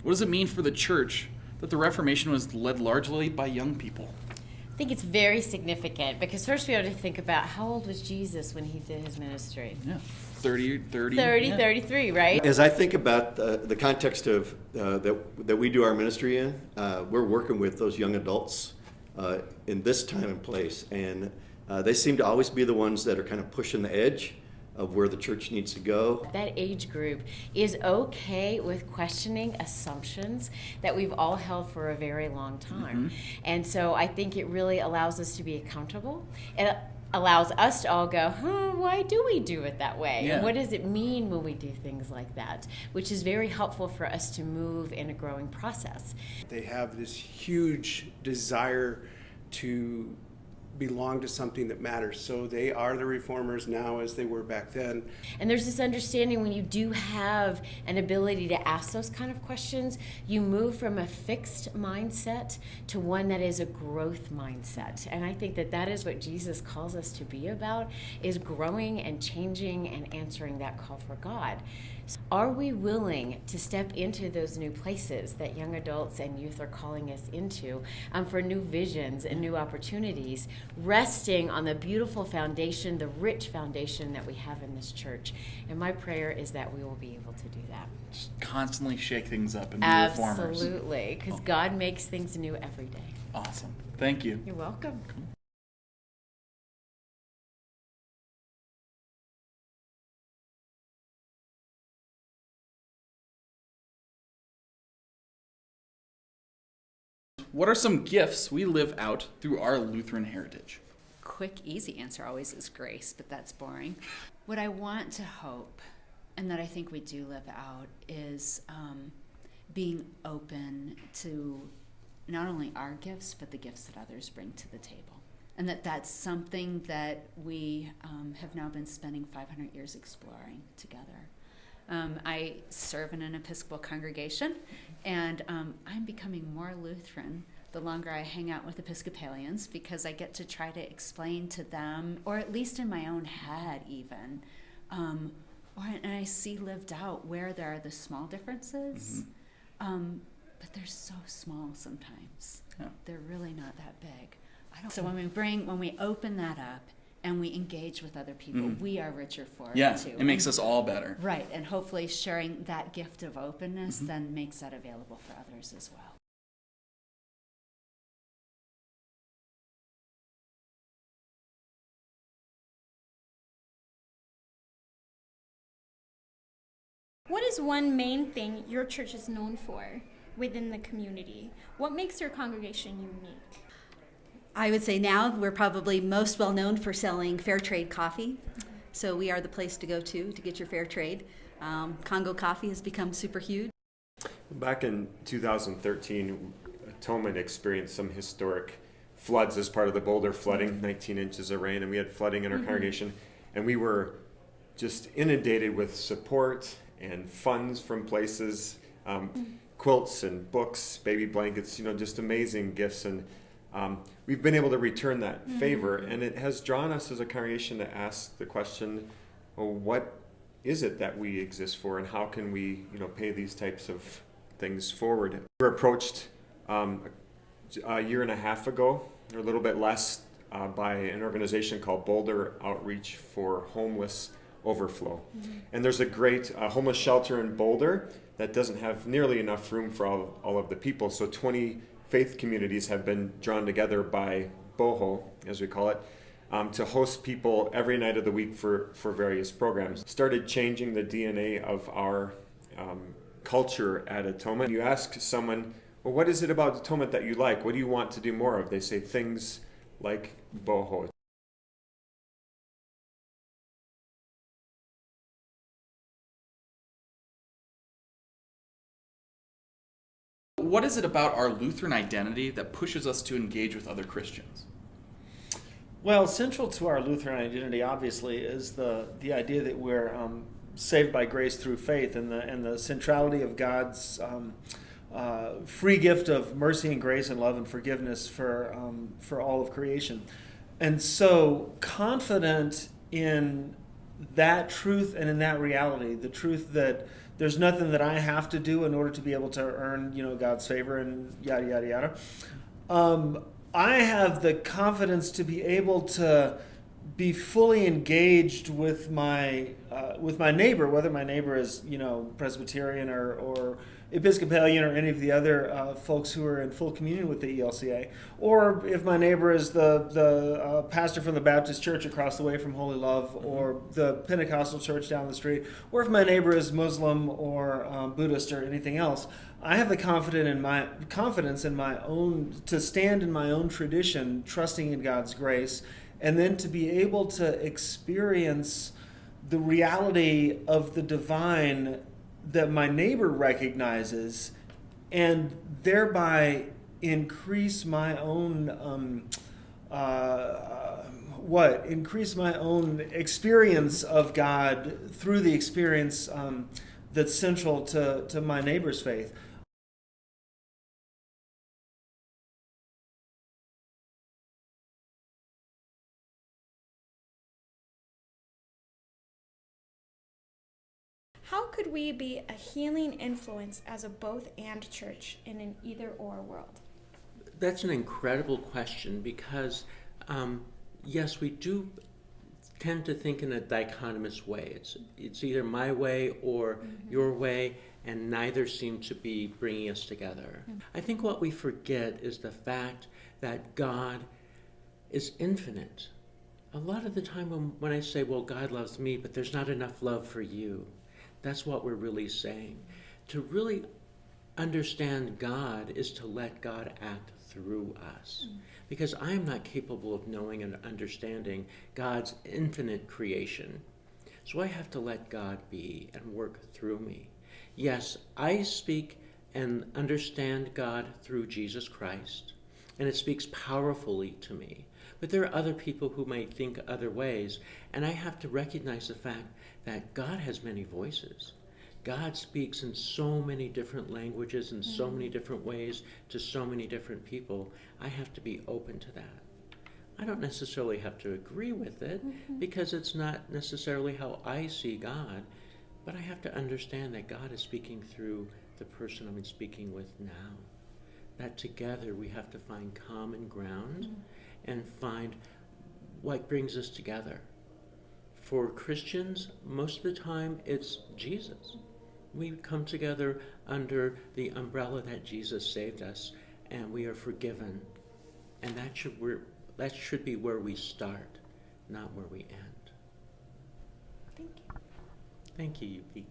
What does it mean for the church that the Reformation was led largely by young people? I think it's very significant because first we have to think about how old was Jesus when he did his ministry? Yeah, 30, 33, right? As I think about the context of that we do our ministry in, we're working with those young adults in this time and place, and they seem to always be the ones that are kind of pushing the edge of where the church needs to go. That age group is okay with questioning assumptions that we've all held for a very long time. And so I think it really allows us to be accountable. It allows us to all go, why do we do it that way? Yeah. And what does it mean when we do things like that? Which is very helpful for us to move in a growing process. They have this huge desire to belong to something that matters. So they are the reformers now as they were back then. And there's this understanding when you do have an ability to ask those kind of questions, you move from a fixed mindset to one that is a growth mindset. And I think that that is what Jesus calls us to be about, is growing and changing and answering that call for God. So are we willing to step into those new places that young adults and youth are calling us into for new visions and new opportunities, resting on the beautiful foundation, the rich foundation that we have in this church? And my prayer is that we will be able to do that. Just constantly shake things up and be reformers. Absolutely, because God makes things new every day. Awesome. Thank you. You're welcome. What are some gifts we live out through our Lutheran heritage? Quick, easy answer always is grace, but that's boring. What I want to hope, and that I think we do live out, is being open to not only our gifts, but the gifts that others bring to the table. And that's something that we have now been spending 500 years exploring together. I serve in an Episcopal congregation, and I'm becoming more Lutheran the longer I hang out with Episcopalians, because I get to try to explain to them, or at least in my own head even, and I see lived out where there are the small differences, but they're so small sometimes. Yeah. They're really not that big. So when we open that up, and we engage with other people, we are richer for it too. It makes us all better. Right, and hopefully sharing that gift of openness then makes that available for others as well. What is one main thing your church is known for within the community? What makes your congregation unique? I would say now we're probably most well known for selling fair trade coffee. So we are the place to go to get your fair trade. Congo coffee has become super huge. Back in 2013, Atonement experienced some historic floods as part of the Boulder flooding, 19 inches of rain, and we had flooding in our congregation. And we were just inundated with support and funds from places, quilts and books, baby blankets, just amazing gifts. And we've been able to return that favor, and it has drawn us as a congregation to ask the question, well, what is it that we exist for, and how can we pay these types of things forward? We were approached a year and a half ago, or a little bit less, by an organization called Boulder Outreach for Homeless Overflow. And there's a great homeless shelter in Boulder that doesn't have nearly enough room for all of the people, so 20 faith communities have been drawn together by BOHO, as we call it, to host people every night of the week for various programs. Started changing the DNA of our culture at Atonement. You ask someone, well, what is it about Atonement that you like? What do you want to do more of? They say things like BOHO. What is it about our Lutheran identity that pushes us to engage with other Christians? Well, central to our Lutheran identity, obviously, is the idea that we're saved by grace through faith, and the centrality of God's free gift of mercy and grace and love and forgiveness for all of creation. And so confident in that truth and in that reality, the truth that there's nothing that I have to do in order to be able to earn, God's favor and yada, yada, yada. I have the confidence to be able to be fully engaged with my neighbor, whether my neighbor is Presbyterian or Episcopalian or any of the other folks who are in full communion with the ELCA, or if my neighbor is the pastor from the Baptist church across the way from Holy Love, or the Pentecostal church down the street, or if my neighbor is Muslim or Buddhist or anything else. I have the confidence in my own, to stand in my own tradition, trusting in God's grace, and then to be able to experience the reality of the divine that my neighbor recognizes, and thereby increase my own increase my own experience of God through the experience that's central to my neighbor's faith. How could we be a healing influence as a both and church in an either or world? That's an incredible question because, yes, we do tend to think in a dichotomous way. It's either my way or your way, and neither seem to be bringing us together. I think what we forget is the fact that God is infinite. A lot of the time when I say, well, God loves me, but there's not enough love for you, that's what we're really saying. To really understand God is to let God act through us. Because I am not capable of knowing and understanding God's infinite creation. So I have to let God be and work through me. Yes, I speak and understand God through Jesus Christ, and it speaks powerfully to me. But there are other people who may think other ways, and I have to recognize the fact that God has many voices. God speaks in so many different languages in so many different ways to so many different people. I have to be open to that. I don't necessarily have to agree with it because it's not necessarily how I see God, but I have to understand that God is speaking through the person I'm speaking with now. That together we have to find common ground and find what brings us together. For Christians, most of the time it's Jesus. We come together under the umbrella that Jesus saved us, and we are forgiven. And that should be where we start, not where we end. Thank you. Thank you, Yupi.